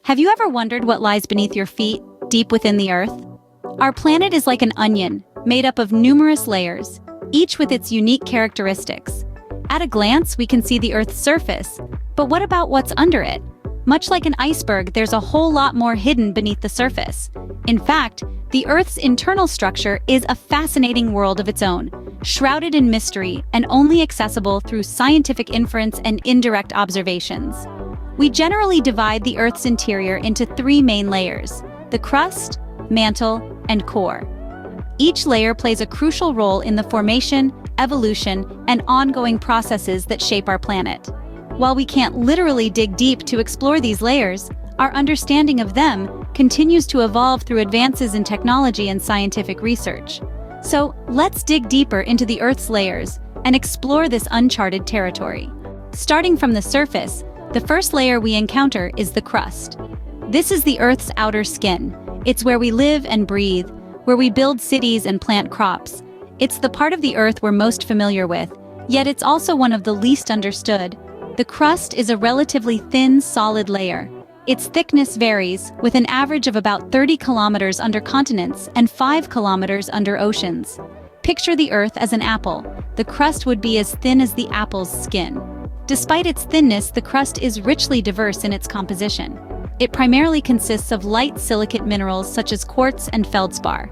Have you ever wondered what lies beneath your feet, deep within the Earth? Our planet is like an onion, made up of numerous layers, each with its unique characteristics. At a glance, we can see the Earth's surface, but what about what's under it? Much like an iceberg, there's a whole lot more hidden beneath the surface. In fact, the Earth's internal structure is a fascinating world of its own, shrouded in mystery and only accessible through scientific inference and indirect observations. We generally divide the Earth's interior into three main layers: the crust, mantle, and core. Each layer plays a crucial role in the formation, evolution, and ongoing processes that shape our planet. While we can't literally dig deep to explore these layers, our understanding of them continues to evolve through advances in technology and scientific research. So, let's dig deeper into the Earth's layers and explore this uncharted territory. Starting from the surface, the first layer we encounter is the crust. This is the Earth's outer skin. It's where we live and breathe, where we build cities and plant crops. It's the part of the Earth we're most familiar with, yet it's also one of the least understood. The crust is a relatively thin, solid layer. Its thickness varies, with an average of about 30 kilometers under continents and 5 kilometers under oceans. Picture the Earth as an apple. The crust would be as thin as the apple's skin. Despite its thinness, the crust is richly diverse in its composition. It primarily consists of light silicate minerals such as quartz and feldspar.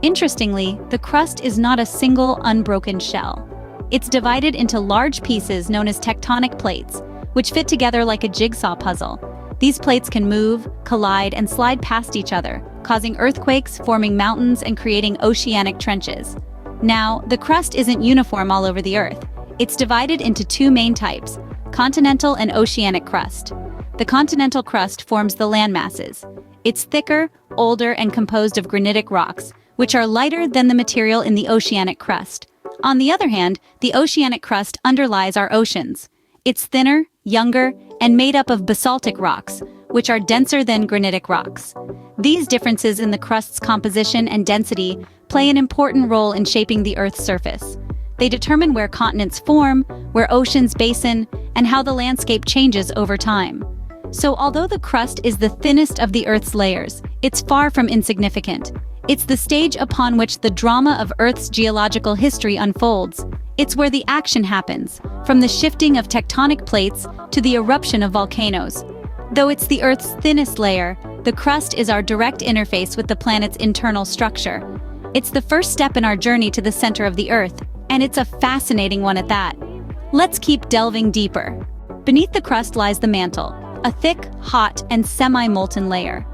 Interestingly, the crust is not a single, unbroken shell. It's divided into large pieces known as tectonic plates, which fit together like a jigsaw puzzle. These plates can move, collide, and slide past each other, causing earthquakes, forming mountains, and creating oceanic trenches. Now, the crust isn't uniform all over the Earth. It's divided into two main types: continental and oceanic crust. The continental crust forms the landmasses. It's thicker, older, and composed of granitic rocks, which are lighter than the material in the oceanic crust. On the other hand, the oceanic crust underlies our oceans. It's thinner, younger, and made up of basaltic rocks, which are denser than granitic rocks. These differences in the crust's composition and density play an important role in shaping the Earth's surface. They determine where continents form, where oceans basin, and how the landscape changes over time. So although the crust is the thinnest of the Earth's layers, it's far from insignificant. It's the stage upon which the drama of Earth's geological history unfolds. It's where the action happens, from the shifting of tectonic plates to the eruption of volcanoes. Though it's the Earth's thinnest layer, the crust is our direct interface with the planet's internal structure. It's the first step in our journey to the center of the Earth, and it's a fascinating one at that. Let's keep delving deeper. Beneath the crust lies the mantle, a thick, hot, and semi-molten layer.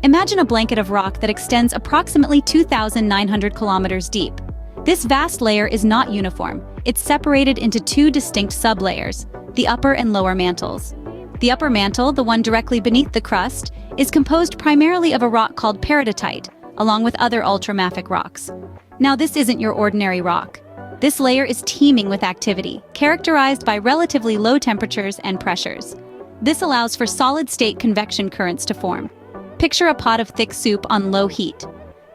Imagine a blanket of rock that extends approximately 2,900 kilometers deep. This vast layer is not uniform. It's separated into two distinct sublayers, the upper and lower mantles. The upper mantle, the one directly beneath the crust, is composed primarily of a rock called peridotite, along with other ultramafic rocks. Now, this isn't your ordinary rock. This layer is teeming with activity, characterized by relatively low temperatures and pressures. This allows for solid-state convection currents to form. Picture a pot of thick soup on low heat.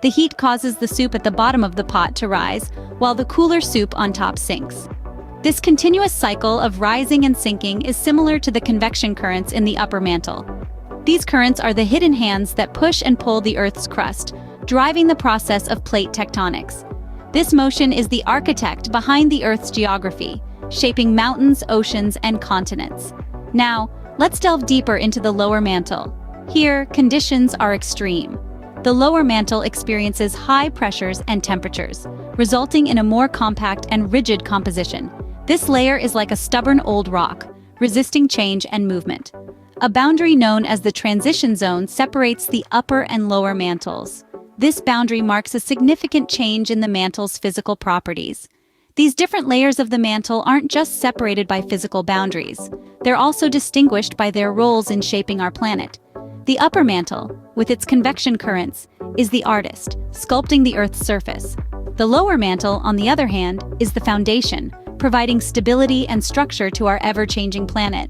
The heat causes the soup at the bottom of the pot to rise, while the cooler soup on top sinks. This continuous cycle of rising and sinking is similar to the convection currents in the upper mantle. These currents are the hidden hands that push and pull the Earth's crust, driving the process of plate tectonics. This motion is the architect behind the Earth's geography, shaping mountains, oceans, and continents. Now, let's delve deeper into the lower mantle. Here, conditions are extreme. The lower mantle experiences high pressures and temperatures, resulting in a more compact and rigid composition. This layer is like a stubborn old rock, resisting change and movement. A boundary known as the transition zone separates the upper and lower mantles. This boundary marks a significant change in the mantle's physical properties. These different layers of the mantle aren't just separated by physical boundaries. They're also distinguished by their roles in shaping our planet. The upper mantle, with its convection currents, is the artist, sculpting the Earth's surface. The lower mantle, on the other hand, is the foundation, providing stability and structure to our ever-changing planet.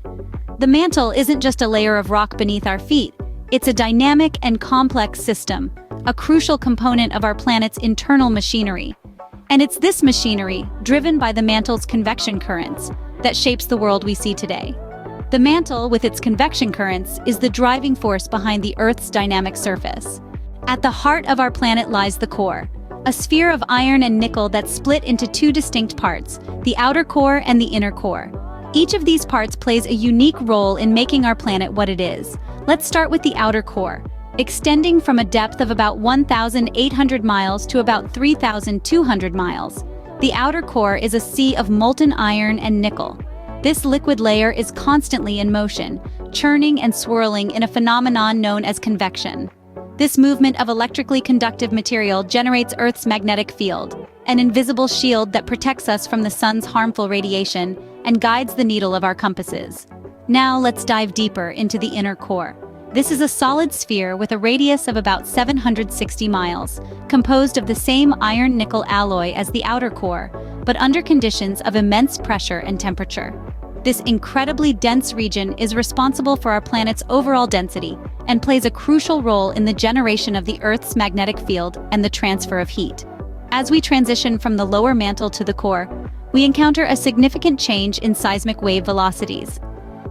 The mantle isn't just a layer of rock beneath our feet. It's a dynamic and complex system, a crucial component of our planet's internal machinery. And it's this machinery, driven by the mantle's convection currents, that shapes the world we see today. The mantle, with its convection currents, is the driving force behind the Earth's dynamic surface. At the heart of our planet lies the core, a sphere of iron and nickel that's split into two distinct parts, the outer core and the inner core. Each of these parts plays a unique role in making our planet what it is. Let's start with the outer core. Extending from a depth of about 1,800 miles to about 3,200 miles. The outer core is a sea of molten iron and nickel. This liquid layer is constantly in motion, churning and swirling in a phenomenon known as convection. This movement of electrically conductive material generates Earth's magnetic field, an invisible shield that protects us from the sun's harmful radiation and guides the needle of our compasses. Now let's dive deeper into the inner core. This is a solid sphere with a radius of about 760 miles, composed of the same iron-nickel alloy as the outer core, but under conditions of immense pressure and temperature. This incredibly dense region is responsible for our planet's overall density and plays a crucial role in the generation of the Earth's magnetic field and the transfer of heat. As we transition from the lower mantle to the core, we encounter a significant change in seismic wave velocities.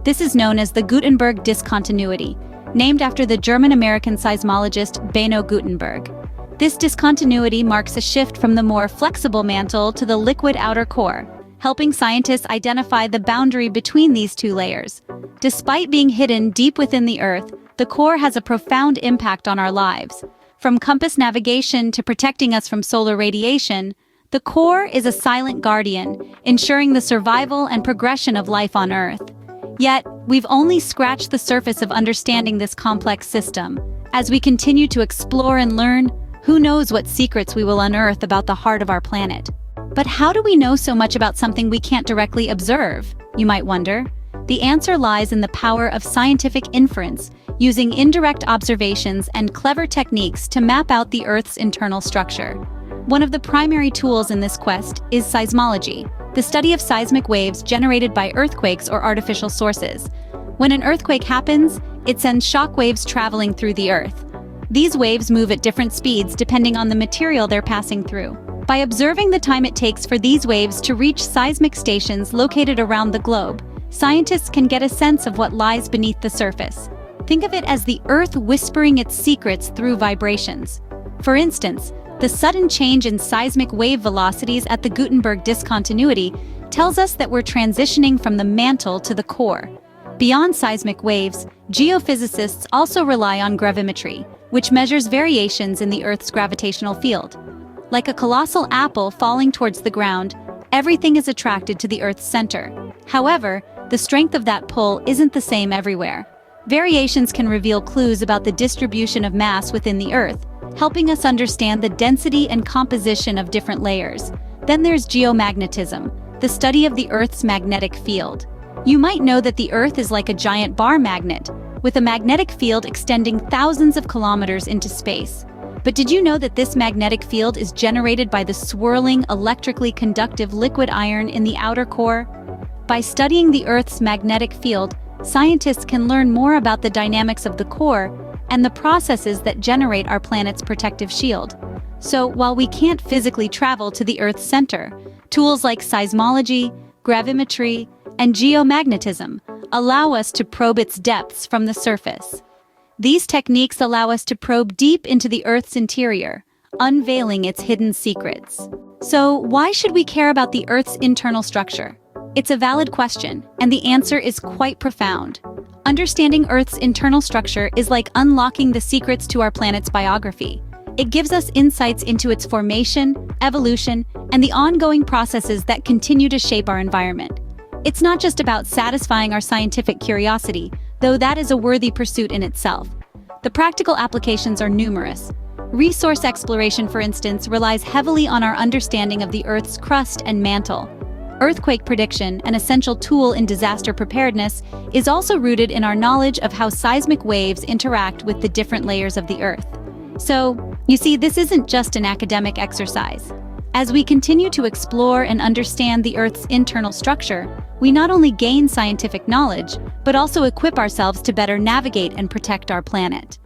This is known as the Gutenberg discontinuity, named after the German-American seismologist Benno Gutenberg. This discontinuity marks a shift from the more flexible mantle to the liquid outer core, helping scientists identify the boundary between these two layers. Despite being hidden deep within the Earth, the core has a profound impact on our lives. From compass navigation to protecting us from solar radiation, the core is a silent guardian, ensuring the survival and progression of life on Earth. Yet, we've only scratched the surface of understanding this complex system. As we continue to explore and learn, who knows what secrets we will unearth about the heart of our planet. But how do we know so much about something we can't directly observe, you might wonder? The answer lies in the power of scientific inference, using indirect observations and clever techniques to map out the Earth's internal structure. One of the primary tools in this quest is seismology, the study of seismic waves generated by earthquakes or artificial sources. When an earthquake happens, it sends shock waves traveling through the Earth. These waves move at different speeds depending on the material they're passing through. By observing the time it takes for these waves to reach seismic stations located around the globe, scientists can get a sense of what lies beneath the surface. Think of it as the Earth whispering its secrets through vibrations. For instance, the sudden change in seismic wave velocities at the Gutenberg discontinuity tells us that we're transitioning from the mantle to the core. Beyond seismic waves, geophysicists also rely on gravimetry, which measures variations in the Earth's gravitational field. Like a colossal apple falling towards the ground, everything is attracted to the Earth's center. However, the strength of that pull isn't the same everywhere. Variations can reveal clues about the distribution of mass within the Earth, helping us understand the density and composition of different layers. Then there's geomagnetism, the study of the Earth's magnetic field. You might know that the Earth is like a giant bar magnet, with a magnetic field extending thousands of kilometers into space. But did you know that this magnetic field is generated by the swirling, electrically conductive liquid iron in the outer core? By studying the Earth's magnetic field, scientists can learn more about the dynamics of the core and the processes that generate our planet's protective shield. So, while we can't physically travel to the Earth's center, tools like seismology, gravimetry, and geomagnetism allow us to probe its depths from the surface. These techniques allow us to probe deep into the Earth's interior, unveiling its hidden secrets. So, why should we care about the Earth's internal structure? It's a valid question, and the answer is quite profound. Understanding Earth's internal structure is like unlocking the secrets to our planet's biography. It gives us insights into its formation, evolution, and the ongoing processes that continue to shape our environment. It's not just about satisfying our scientific curiosity, though that is a worthy pursuit in itself. The practical applications are numerous. Resource exploration, for instance, relies heavily on our understanding of the Earth's crust and mantle. Earthquake prediction, an essential tool in disaster preparedness, is also rooted in our knowledge of how seismic waves interact with the different layers of the Earth. So, you see, this isn't just an academic exercise. As we continue to explore and understand the Earth's internal structure, we not only gain scientific knowledge, but also equip ourselves to better navigate and protect our planet.